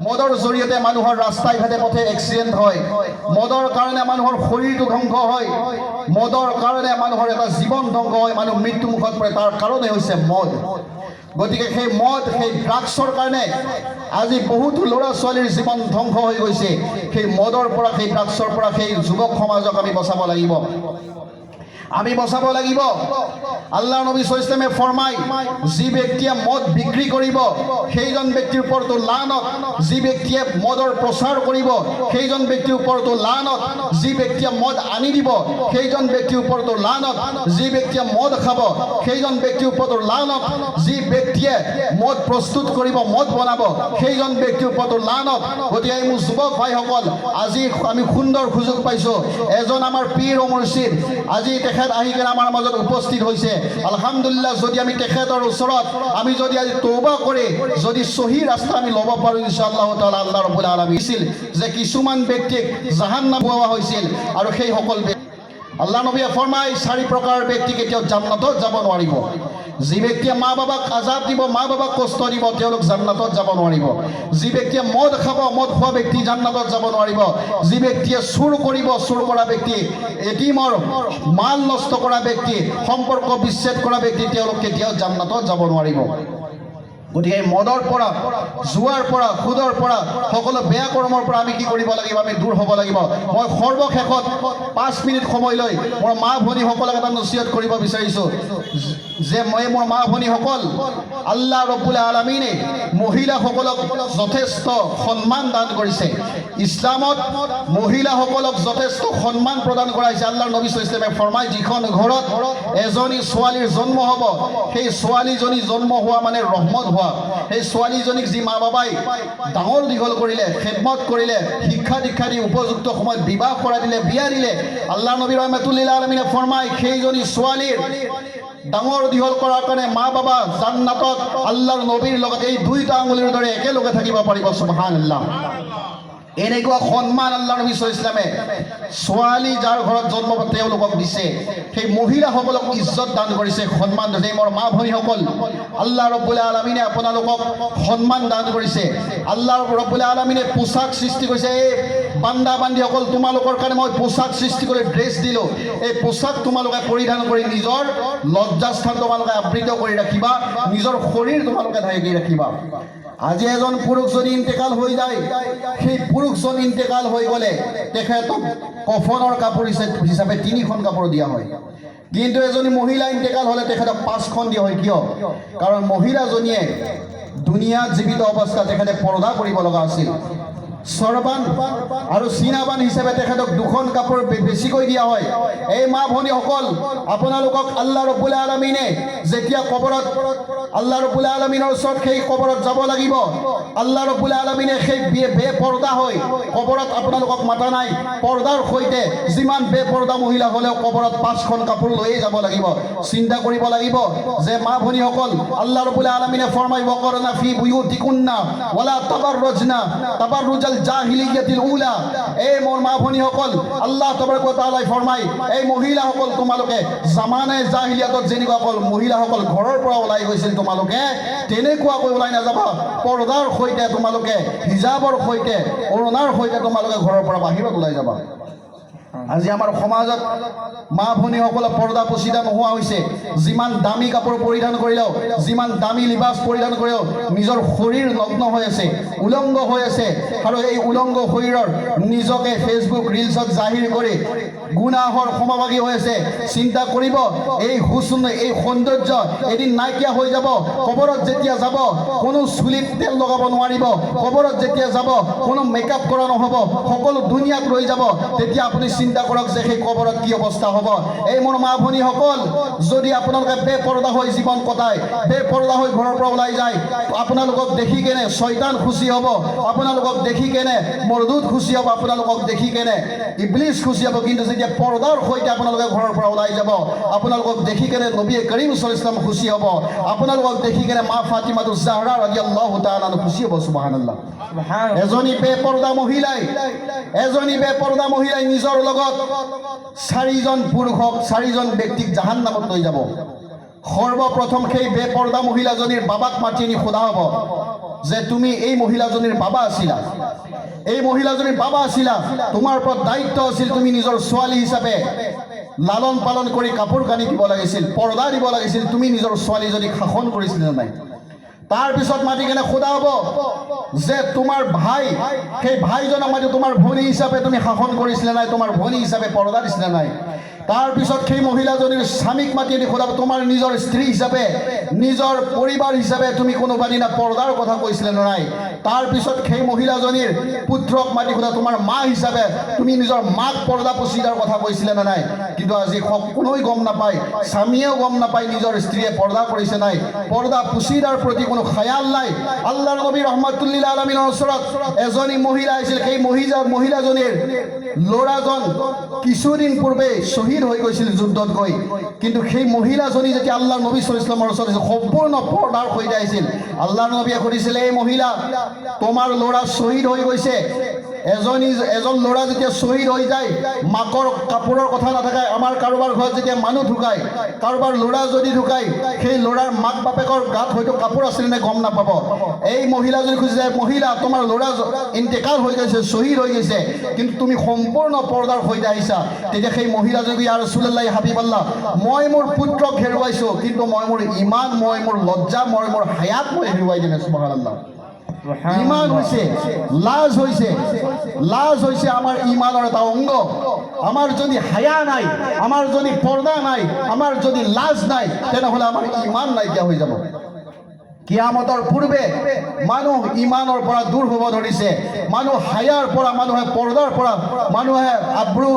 মদৰ জৰিয়তে মানুহৰ ৰাস্তাই ঘাটে পথে এক্সিডেণ্ট হয়, মদৰ কাৰণে মানুহৰ শৰীৰটো ধ্বংস হয়, মদৰ কাৰণে মানুহৰ এটা জীৱন ধ্বংস হয়, মানুহ মৃত্যু মুখত পৰে। তাৰ কাৰণে হৈছে মদ। গতিকে সেই মদ, সেই ড্ৰাগছৰ কাৰণে আজি বহুতো ল'ৰা ছোৱালীৰ জীৱন ধ্বংস হৈ গৈছে। সেই মদৰ পৰা, সেই ড্ৰাগছৰ পৰা সেই যুৱক সমাজক আমি বচাব লাগিব, আমি বচাব লাগিব। আল্লাহ নবী সাল্লাল্লাহু আলাইহি ওয়াসাল্লামে ফৰমায়, যি ব্যক্তিয়ে মদ বিক্ৰী কৰিব সেইজন ব্যক্তিৰ ওপৰতো লানত, যি ব্যক্তিয়ে মদৰ প্ৰচাৰ কৰিব সেইজন ব্যক্তিৰ ওপৰতো লানত, যি ব্যক্তিয়ে মদ আনি দিব সেইজন ব্যক্তিৰ ওপৰতো লানত, যি ব্যক্তিয়ে মদ খাব সেইজন ব্যক্তিৰ ওপৰতো লানত, যি ব্যক্তিয়ে মদ প্ৰস্তুত কৰিব, মদ বনাব সেইজন ব্যক্তিৰ ওপৰতো লানত। গতিকে মোৰ যুৱক ভাইসকল, আজি আমি সুন্দৰ সুযোগ পাইছোঁ। এজন আমাৰ পীৰ ও মুৰ্শিদ আজি তেখেত আহি কিনে আমাৰ মাজত উপস্থিত হৈছে। আলহামদুলিল্লাহ, যদি আমি তেখেতৰ ওচৰত আমি যদি আজি তওবা কৰি যদি সহি ৰাস্তা আমি ল'ব পাৰোঁ, ইনশাআল্লাহ তাআলা আল্লাহ ৰাব্বুল আলামিন দিছিল যে কিছুমান ব্যক্তিক জাহান্নাম পোৱা হৈছিল, আৰু সেই সকল আল্লাহ নবীয়ে ফৰমায় 4 প্ৰকাৰৰ ব্যক্তি কেতিয়াও জান্নাতত যাব নোৱাৰিব। যি ব্যক্তিয়ে মা বাবাক আজাব দিব, মা বাবাক কষ্ট দিব, তেওঁলোক জান্নাতত যাব নোৱাৰিব। যি ব্যক্তিয়ে মদ খাব, মদ খোৱা ব্যক্তি জান্নাতত যাব নোৱাৰিব। যি ব্যক্তিয়ে চুৰ কৰিব, চুৰ কৰা ব্যক্তি, এটিমৰ মাল নষ্ট কৰা ব্যক্তি, সম্পৰ্ক বিচ্ছেদ কৰা ব্যক্তি, তেওঁলোক কেতিয়াও জান্নাতত যাব নোৱাৰিব। গতিকে মদৰ পৰা, জুৱাৰ পৰা, সুদৰ পৰা, সকলো বেয়া কৰ্মৰ পৰা আমি কি কৰিব লাগিব? আমি দূৰ হ'ব লাগিব। মই সৰ্বশেষত 5 মিনিট সময় লৈ মোৰ মা ভনীসকলক এটা নচিহত কৰিব বিচাৰিছোঁ যে মই মোৰ মা ভনীসকল, আল্লাহ ৰব্বুল আলামিনে মহিলাসকলক যথেষ্ট সন্মান দান কৰিছে। ইছলামত মহিলাসকলক যথেষ্ট সন্মান প্ৰদান কৰাইছে। আল্লাহ নবী সাল্লাল্লাহু আলাইহি ওয়াসাল্লামে ফৰমায়, যিখন ঘৰত এজনী ছোৱালীৰ জন্ম হ'ব, সেই ছোৱালীজনী জন্ম হোৱা মানে ৰহমত হোৱা। সেই ছোৱালীজনীক যি মা বাবাই ডাঙৰ দীঘল কৰিলে, খেদমত কৰিলে, শিক্ষা দীক্ষা দি উপযুক্ত সময়ত বিবাহ কৰাই দিলে, বিয়া দিলে, আল্লাহ নবী ৰাহমাতুল্লিল আলামিনে ফৰমায়, সেইজনী ছোৱালীৰ ডাঙৰ দীঘল কৰাৰ কাৰণে মা বাবা জান্নাতত আল্লাহৰ নবীৰ লগত এই 2টা আঙুলিৰ দৰে একেলগে থাকিব পাৰিব। সুবহানাল্লাহ। এনেকুৱা সন্মান আল্লাহ নবী সাল্লাল্লাহু আলাইহি ওয়াসাল্লামে ছোৱালী যাৰ ঘৰত জন্ম তেওঁলোকক দিছে, সেই মহিলাসকলক ইজ্জত দান কৰিছে, সন্মান দিছে। মোৰ মা ভনীসকল, আল্লাহ ৰব্বুল আলামিনে আপোনালোকক সন্মান দান কৰিছে। আল্লাহ ৰব্বুল আলামিনে পোছাক সৃষ্টি কৰিছে। এই বান্দা বান্দীসকল, তোমালোকৰ কাৰণে মই পোছাক সৃষ্টি কৰি ড্ৰেছ দিলোঁ। এই পোছাক তোমালোকে পৰিধান কৰি নিজৰ লজ্জাস্থান তোমালোকে আবৃত কৰি ৰাখিবা, নিজৰ শৰীৰ তোমালোকে ঢাকি ৰাখিবা। আজি এজন পুৰুষ যদি ইন্তেকাল হৈ যায়, সেই পুৰুষজন ইন্তেকাল হৈ গ'লে তেখেতক কফনৰ কাপোৰ হিচাপে 3খন কাপোৰ দিয়া হয়। কিন্তু এজনী মহিলা ইন্তেকাল হ'লে তেখেতক 5খন দিয়া হয়। কিয়? কাৰণ মহিলাজনীয়ে দুনিয়াত জীৱিত অৱস্থাত তেখেতে পৰ্দা কৰিব লগা আছিল। সৰবান আৰু চিনাবান হিচাপে তেখেতক 2খন কাপোৰ বেছিকৈ দিয়া হয়। এই মা ভনীসকল, আপোনালোকক আল্লাহ ৰব্বুল আলামিনে যেতিয়া কবৰত, আল্লাহ ৰব্বুল আলামিনৰ ওচৰত সেই কবৰত যাব লাগিব, আল্লাহ ৰব্বুল আলামিনে সেই বেপৰ্দা হৈ কবৰত আপোনালোকক মাতা নাই। পৰ্দাৰ সৈতে যিমান বেপৰ্দা মহিলা হ'লেও কবৰত 5খন কাপোৰ লৈয়ে যাব লাগিব। চিন্তা কৰিব লাগিব যে মা ভনীসকল, আল্লাহ ৰব্বুল আলামিনে ফৰমায়, ওয়াকৰনা ফি বুয়ুতিকুন্না ওয়ালা তাবাৰৰুজনা তাবাৰৰুজাল জাহিলিয়াতিল উলা। এই মোৰ মা ভনীসকল, আল্লাহ তাবাৰক ওয়া তাআলাই ফৰমায়, এই মহিলাসকল, তোমালোকে জামানে জাহিলিয়াতত যেনেকুৱা মহিলাসকল ঘৰৰ পৰা ওলাই গৈছিল, তোমালোকে তেনেকুৱাকৈ ওলাই নাযাবা। পৰ্দাৰ সৈতে তোমালোকে, হিজাবৰ সৈতে, অৰুণাৰ সৈতে তোমালোকে ঘৰৰ পৰা বাহিৰত ওলাই যাবা। আজি আমাৰ সমাজত মা ভনীসকলক পৰ্দা পচিদা নোহোৱা হৈছে। যিমান দামী কাপোৰ পৰিধান কৰিলেও, যিমান দামী লিবাস পৰিধান কৰিলেও নিজৰ শৰীৰ নগ্ন হৈ আছে, উলংগ হৈ আছে। আৰু এই উলংগ শৰীৰৰ নিজকে ফেচবুক ৰিলছত জাহিৰ কৰি গুনাহৰ সমভাগী হৈ আছে। চিন্তা কৰিব, এই হুস্ন, এই সৌন্দৰ্য এদিন নাইকিয়া হৈ যাব। কবৰত যেতিয়া যাব, কোনো চুলিত তেল লগাব নোৱাৰিব। কবৰত যেতিয়া যাব, কোনো মেকআপ কৰা নহ'ব, সকলো দুনিয়াত ৰৈ যাব। তেতিয়া আপুনি চিন্তা কৰক যে সেই কবৰত কি অৱস্থা হ'ব। এই মোৰ মা ভনীসকল, যদি আপোনালোকে বেপৰ্দা হৈ জীৱন কটায়, বেপৰ্দা হৈ ঘৰৰ পৰা ওলাই যায়, আপোনালোকক দেখি কেনে শয়তান খুশি হ'ব, আপোনালোকক দেখি কেনে মৰদুদ খুশি হ'ব, আপোনালোকক দেখি কেনে ইবলিছ খুশি হ'ব। কিন্তু যেতিয়া পৰ্দাৰ সৈতে আপোনালোকে ঘৰৰ পৰা ওলাই যাব, আপোনালোকক দেখি কেনে নবী কৰীম সাল্লাল্লাহু আলাইহি ওয়াসাল্লাম খুশি হ'ব, আপোনালোকক দেখি কেনে মা ফাতিমাতুজ জাহৰা ৰাদিয়াল্লাহু তাআলা খুশি হ'ব। সুবহানাল্লাহ। এজনী বেপৰ্দা মহিলাই নিজৰ লগত 4জন পুৰুষক, 4জন ব্যক্তিক জাহান্নামত লৈ যাব। সৰ্বপ্ৰথম সেই বেপৰ্দা মহিলাজনীৰ বাবাক মাতি নি সোধা হ'ব, যে তুমি এই মহিলাজনীৰ বাবা আছিলা, এই মহিলাজনীৰ বাবা আছিলা, তোমাৰ ওপৰত দায়িত্ব আছিল তুমি নিজৰ ছোৱালী হিচাপে লালন পালন কৰি কাপোৰ কানি দিব লাগিছিল, পৰ্দা দিব লাগিছিল, তুমি নিজৰ ছোৱালীজনীক শাসন কৰিছিলা নে নাই? তাৰপিছত মাতি কেনে সোধা হ'ব যে তোমাৰ ভাই, সেই ভাইজনক মাতি তোমাৰ ভনী হিচাপে তুমি শাসন কৰিছিলা নাই, তোমাৰ ভনী হিচাপে পৰ্দা দিছিলা নাই? তাৰপিছত সেই মহিলাজনীৰ স্বামীক মাতি আনি সোধাব তোমাৰ নিজৰ স্ত্ৰী হিচাপে, নিজৰ পৰিবাৰ হিচাপে তুমি কোনোবা দিনা পৰ্দাৰ কথা কৈছিলা নে নাই? তাৰপিছত সেই মহিলাজনীৰ পুত্ৰক মাতি সোধা তোমাৰ মা হিচাপে তুমি নিজৰ মাক পৰ্দা পুচিদাৰ কথা কৈছিলা নে নাই? কিন্তু আজি কোনোৱে গম নাপায়, স্বামীয়েও গম নাপায় নিজৰ স্ত্ৰীয়ে পৰ্দা কৰিছে নাই, পৰ্দা পুচিদাৰ প্ৰতি কোনো খায়াল নাই। আল্লাহৰ নবী ৰহমাতুল্লিল আলামিনৰ ওচৰত এজনী মহিলা আহিছিল, সেই মহিলাজনীৰ ল'ৰাজন কিছুদিন পূৰ্বে শ্বহীদ হৈ গৈছিল যুদ্ধত গৈ, কিন্তু সেই মহিলাজনী যেতিয়া আল্লাহৰ নবী সাল্লাল্লাহু আলাইহি ওয়াসাল্লামৰ ওচৰত সম্পূৰ্ণ পৰ্দাৰ সৈতে আহিছিল, আল্লাহৰ নবীয়ে সুধিছিল এই মহিলা তোমাৰ ল'ৰা শ্বহীদ হৈ গৈছে, এজন ল'ৰা যেতিয়া শ্বহীদ হৈ যায় মাকৰ কাপোৰৰ কথা নাথাকে, আমাৰ কাৰোবাৰ ঘৰত যেতিয়া মানুহ ঢুকায়, কাৰোবাৰ ল'ৰা যদি ঢুকায়, সেই ল'ৰাৰ মাক বাপেকৰ গাত হয়তো কাপোৰ আছিল নে গম নাপাব। এই মহিলাজনী খুজিছে মহিলা তোমাৰ ল'ৰা ইন্তেকাল হৈ গৈছে, শ্বহীদ হৈ গৈছে, কিন্তু তুমি সম্পূৰ্ণ পৰ্দাৰ সৈতে আহিছা। তেতিয়া সেই মহিলাজনী ইয়া ৰাসূলুল্লাহ হাবিবাল্লাহ, মই মোৰ পুত্ৰক হেৰুৱাইছোঁ, কিন্তু মই মোৰ ইমান, মই মোৰ লজ্জা, মই মোৰ হায়াত মই হেৰুৱাই দিলে। সুবহানাল্লাহ। ইমান হৈছে, লাজ হৈছে, লাজ হৈছে আমাৰ ইমানৰ এটা অংগ। আমাৰ যদি হায়া নাই, আমাৰ যদি পৰ্দা নাই, আমাৰ যদি লাজ নাই, তেনেহ'লে আমাৰ ইমান নাইকিয়া হৈ যাব। কিয়ামতৰ পূৰ্বে মানুহ ইমানৰ পৰা দূৰ হ'ব ধৰিছে, মানুহ হায়াৰ পৰা, মানুহে পৰ্দাৰ পৰা, মানুহে আব্ৰু